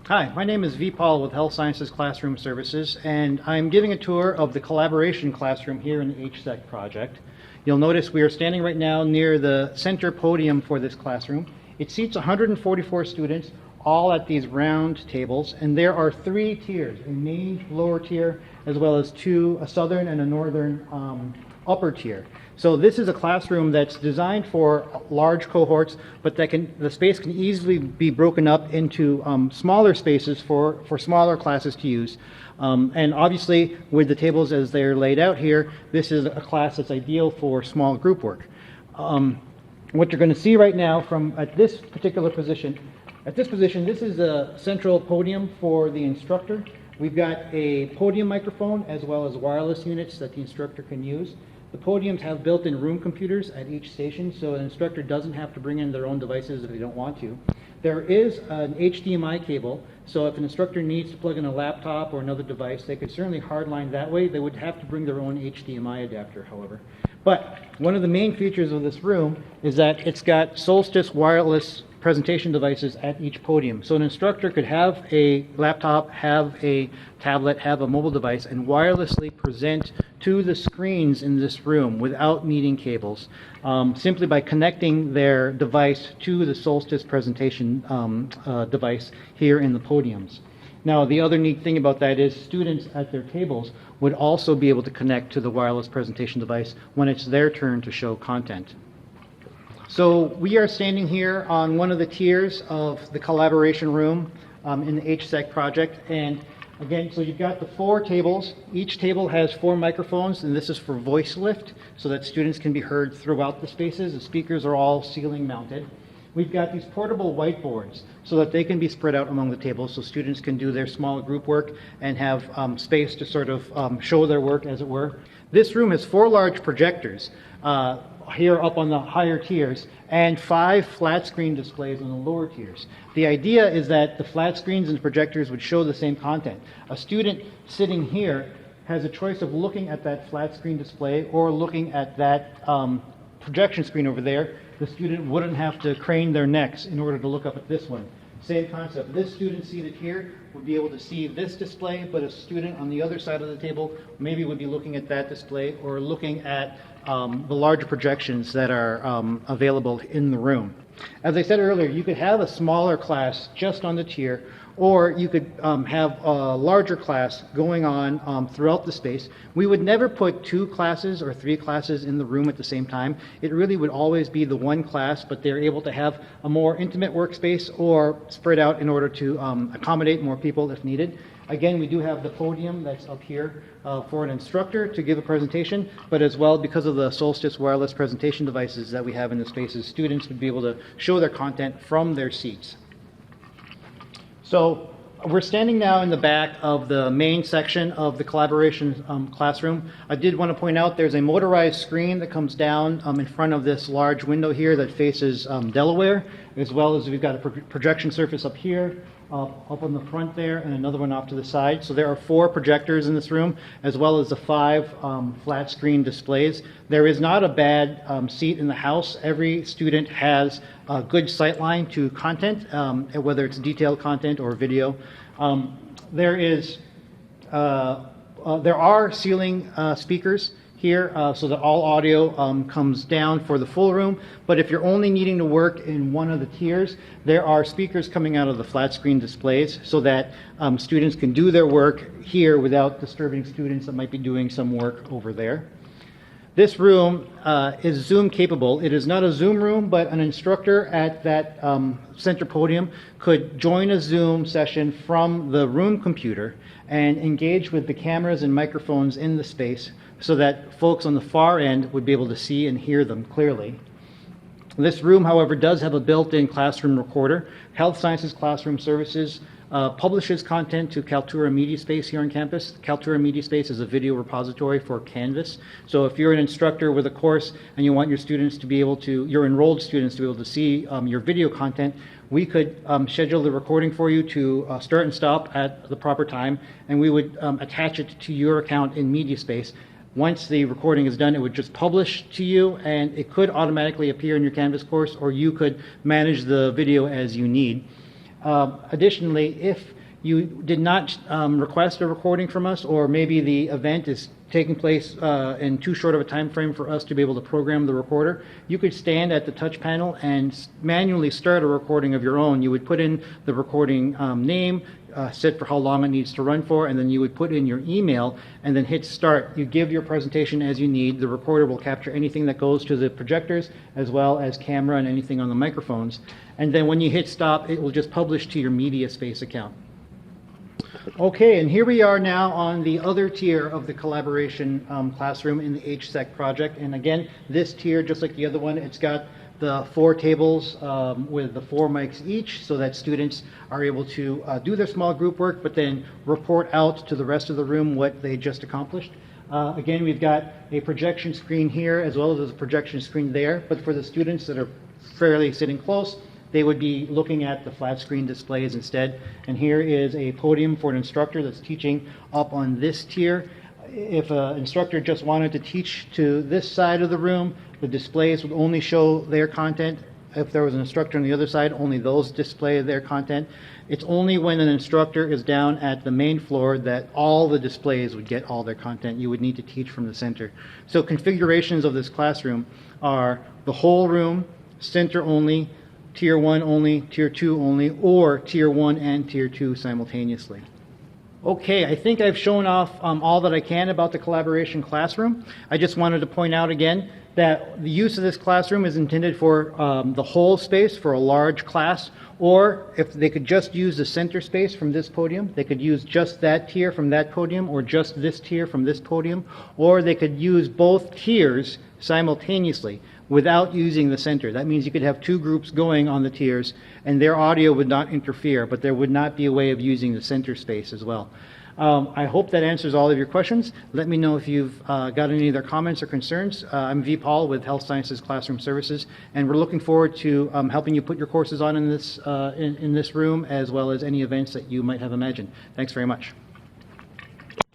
Hi, my name is V. Paul with Health Sciences Classroom Services, and I'm giving a tour of the collaboration classroom here in the HSEC project. You'll notice we are standing right now near the center podium for this classroom. It seats 144 students, all at these round tables, and there are three tiers, a main lower tier, as well as a southern and a northern upper tier. So this is a classroom that's designed for large cohorts, but the space can easily be broken up into smaller spaces for smaller classes to use. And obviously, with the tables as they're laid out here, this is a class that's ideal for small group work. What you're going to see right now at this particular position, this is a central podium for the instructor. We've got a podium microphone as well as wireless units that the instructor can use. The podiums have built-in room computers at each station, so an instructor doesn't have to bring in their own devices if they don't want to. There is an HDMI cable, so if an instructor needs to plug in a laptop or another device, they could certainly hardline that way. They would have to bring their own HDMI adapter, however. But one of the main features of this room is that it's got Solstice wireless presentation devices at each podium. So an instructor could have a laptop, have a tablet, have a mobile device, and wirelessly present to the screens in this room without needing cables, simply by connecting their device to the Solstice presentation device here in the podiums. Now, the other neat thing about that is students at their tables would also be able to connect to the wireless presentation device when it's their turn to show content. So we are standing here on one of the tiers of the collaboration room in the HSEC project. And again, so you've got the four tables. Each table has 4 microphones, and this is for voice lift so that students can be heard throughout the spaces. The speakers are all ceiling mounted. We've got these portable whiteboards so that they can be spread out among the tables so students can do their small group work and have space to sort of show their work, as it were. This room has 4 large projectors here up on the higher tiers and 5 flat screen displays on the lower tiers. The idea is that the flat screens and projectors would show the same content. A student sitting here has a choice of looking at that flat screen display or looking at that projection screen over there. The student wouldn't have to crane their necks in order to look up at this one. Same concept. This student seated here would be able to see this display, but a student on the other side of the table maybe would be looking at that display or looking at the larger projections that are available in the room. As I said earlier, you could have a smaller class just on the tier, or you could have a larger class going on throughout the space. We would never put 2 classes or 3 classes in the room at the same time. It really would always be the one class, but they're able to have a more intimate workspace or spread out in order to accommodate more people if needed. Again, we do have the podium that's up here for an instructor to give a presentation, but as well, because of the Solstice wireless presentation devices that we have in the spaces, students would be able to show their content from their seats. So we're standing now in the back of the main section of the collaboration classroom. I did want to point out there's a motorized screen that comes down in front of this large window here that faces Delaware, as well as we've got a projection surface up here, up on the front there, and another one off to the side. So there are 4 projectors in this room, as well as the 5 flat screen displays. There is not a bad seat in the house. Every student has a good sight line to content, whether it's detailed content or video. There are ceiling speakers here so that all audio comes down for the full room, but if you're only needing to work in one of the tiers, there are speakers coming out of the flat screen displays so that students can do their work here without disturbing students that might be doing some work over there. This room is Zoom capable. It is not a Zoom room, but an instructor at that center podium could join a Zoom session from the room computer and engage with the cameras and microphones in the space so that folks on the far end would be able to see and hear them clearly. This room, however, does have a built-in classroom recorder. Health Sciences Classroom Services publishes content to Kaltura Media Space here on campus. Kaltura Media Space is a video repository for Canvas. So if you're an instructor with a course and you want your students to be able to, your enrolled students to be able to see your video content, we could schedule the recording for you to start and stop at the proper time, and we would attach it to your account in MediaSpace. Once the recording is done, it would just publish to you, and it could automatically appear in your Canvas course, or you could manage the video as you need. Additionally, if you did not request a recording from us, or maybe the event is taking place in too short of a time frame for us to be able to program the recorder, you could stand at the touch panel and manually start a recording of your own. You would put in the recording name, set for how long it needs to run for, and then you would put in your email and then hit start. You give your presentation as you need. The recorder will capture anything that goes to the projectors as well as camera and anything on the microphones. And then when you hit stop, it will just publish to your MediaSpace account. Okay, and here we are now on the other tier of the collaboration classroom in the HSEC project. And again, this tier, just like the other one, it's got the 4 tables with the 4 mics each, so that students are able to do their small group work, but then report out to the rest of the room what they just accomplished. Again, we've got a projection screen here as well as a projection screen there, but for the students that are fairly sitting close, they would be looking at the flat screen displays instead. And here is a podium for an instructor that's teaching up on this tier. If an instructor just wanted to teach to this side of the room, the displays would only show their content. If there was an instructor on the other side, only those display their content. It's only when an instructor is down at the main floor that all the displays would get all their content. You would need to teach from the center. So configurations of this classroom are the whole room, center only, Tier 1 only, Tier 2 only, or Tier 1 and Tier 2 simultaneously. Okay, I think I've shown off all that I can about the collaboration classroom. I just wanted to point out again that the use of this classroom is intended for the whole space for a large class, or if they could just use the center space from this podium, they could use just that tier from that podium, or just this tier from this podium, or they could use both tiers simultaneously without using the center. That means you could have 2 groups going on the tiers and their audio would not interfere, but there would not be a way of using the center space as well. I hope that answers all of your questions. Let me know if you've got any other comments or concerns. I'm V. Paul with Health Sciences Classroom Services, and we're looking forward to helping you put your courses on in this room, as well as any events that you might have imagined. Thanks very much.